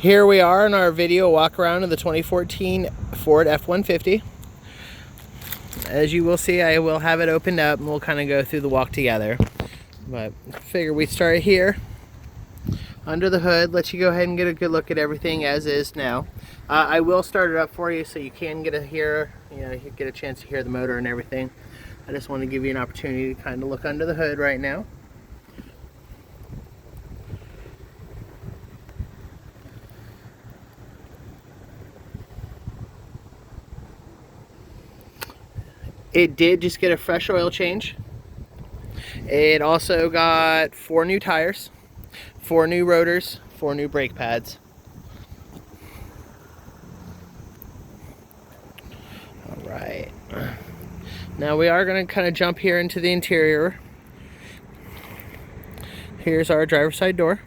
Here we are in our video walk around of the 2014 Ford F-150. As you will see, I will have it opened up and we'll kind of go through the walk together. But I figure we start here under the hood, let you go ahead and get a good look at everything as is now. I will start it up for you so you can get a chance to hear the motor and everything. I just want to give you an opportunity to kind of look under the hood right now. It did just get a fresh oil change. It also got 4 new tires, 4 new rotors, 4 new brake pads. All right. Now we are going to kind of jump here into the interior. Here's our driver's side door.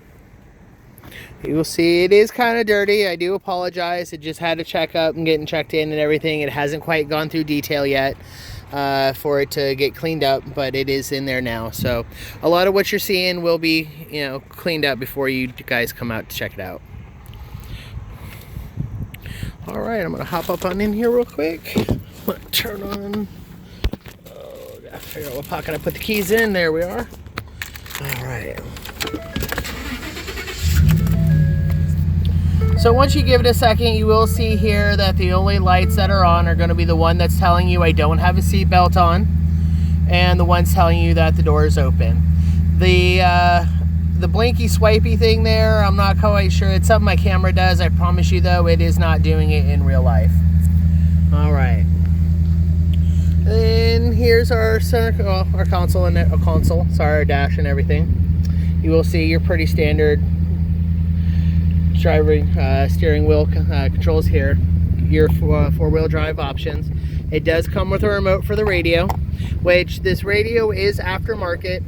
You will see it is kind of dirty. I do apologize. It just had to check up and getting checked in and everything. It hasn't quite gone through detail yet for it to get cleaned up, but it is in there now. So a lot of what you're seeing will be, cleaned up before you guys come out to check it out. All right, I'm gonna hop up on in here real quick. I'm gonna turn on. Oh, gotta figure out what pocket I put the keys in. There we are. All right. So once you give it a second, you will see here that the only lights that are on are going to be the one that's telling you I don't have a seat belt on, and the one's telling you that the door is open. The blinky swipey thing there, I'm not quite sure. It's something my camera does. I promise you though, it is not doing it in real life. All right. Then here's our center, our console and our dash and everything. You will see your pretty standard driving steering wheel controls here, your four-wheel drive options. It does come with a remote for the radio, which this radio is aftermarket,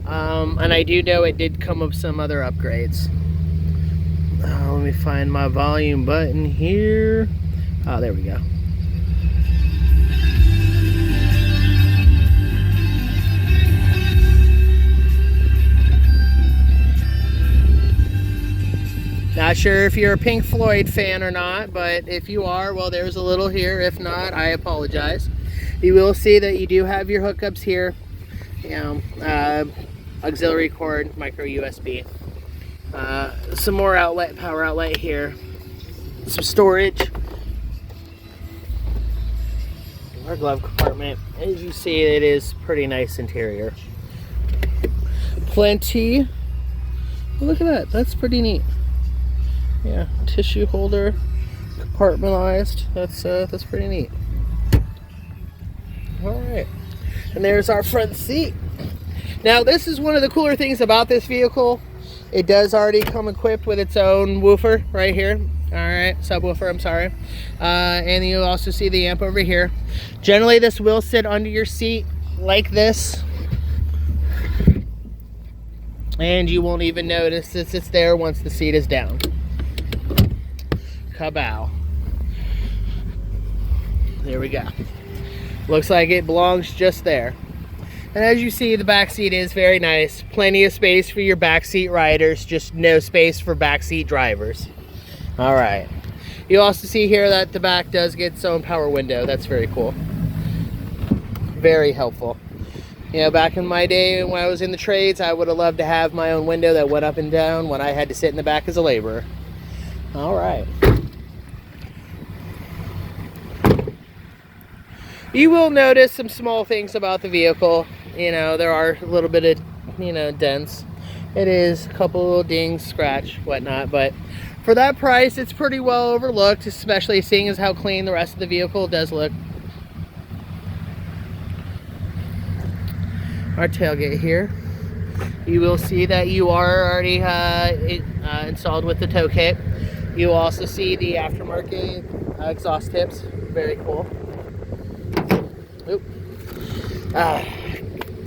and I do know it did come with some other upgrades. Let me find my volume button here. Oh, there we go. Not sure if you're a Pink Floyd fan or not, but if you are, well, there's a little here. If not, I apologize. You will see that you do have your hookups here. Auxiliary cord, micro USB. Some more power outlet here. Some storage. Our glove compartment. As you see, it is pretty nice interior. Plenty. Look at that. That's pretty neat. Yeah, tissue holder, compartmentalized. That's pretty neat. All right, and there's our front seat. Now, this is one of the cooler things about this vehicle. It does already come equipped with its own woofer right here. All right, subwoofer. I'm sorry. And you'll also see the amp over here. Generally, this will sit under your seat like this, and you won't even notice that it's there once the seat is down. Kabow. There we go. Looks like it belongs just there. And as you see, the back seat is very nice. Plenty of space for your back seat riders, just no space for back seat drivers. All right. You also see here that the back does get its own power window. That's very cool. Very helpful. Back in my day when I was in the trades, I would have loved to have my own window that went up and down when I had to sit in the back as a laborer. All right. You will notice some small things about the vehicle. There are a little bit of, dents. It is a couple little dings, scratch, whatnot. But for that price, it's pretty well overlooked, especially seeing as how clean the rest of the vehicle does look. Our tailgate here. You will see that you are already installed with the tow kit. You also see the aftermarket exhaust tips. Very cool. Oop.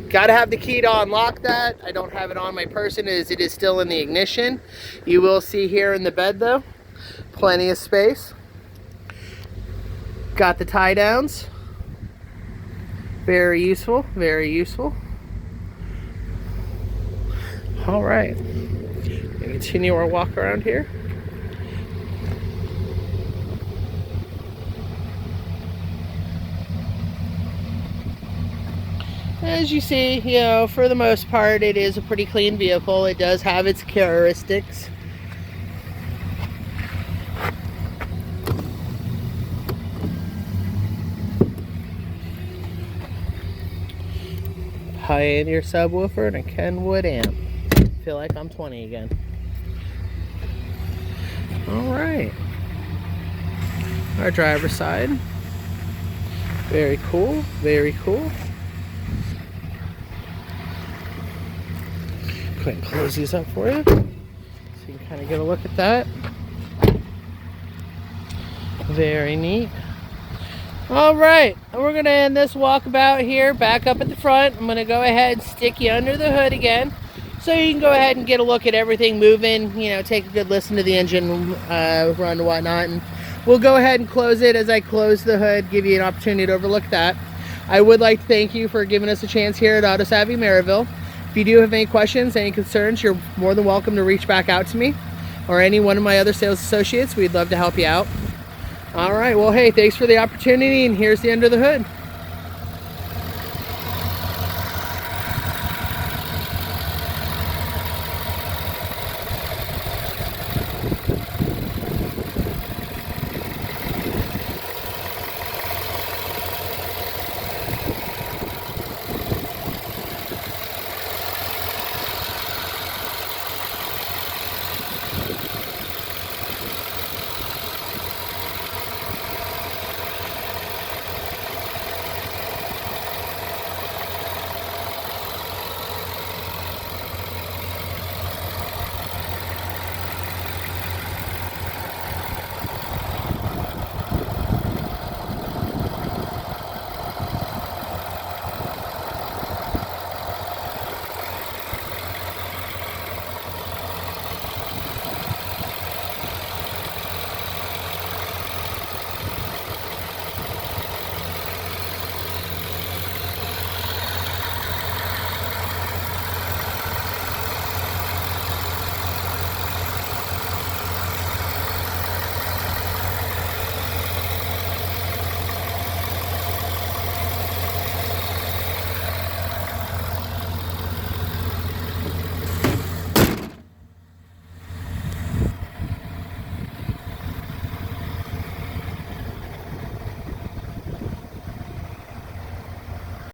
Gotta have the key to unlock that. I don't have it on my person as it is still in the ignition. You will see here in the bed though, plenty of space. Got the tie downs. Very useful, very useful. All right, continue our walk around here. As you see, you know, for the most part, it is a pretty clean vehicle. It does have its characteristics. Pioneer subwoofer and a Kenwood amp. Feel like I'm 20 again. Alright. Our driver's side. Very cool, very cool. Go ahead and close these up for you, so you can kind of get a look at that. Very neat. All right, we're gonna end this walkabout here, back up at the front. I'm gonna go ahead and stick you under the hood again, so you can go ahead and get a look at everything moving, you know, take a good listen to the engine run and whatnot. And we'll go ahead and close it. As I close the hood, give you an opportunity to overlook that. I would like to thank you for giving us a chance here at Auto Savvy Maryville. If you do have any questions, any concerns, you're more than welcome to reach back out to me or any one of my other sales associates. We'd love to help you out. All right, well, hey, thanks for the opportunity, and here's the under the hood.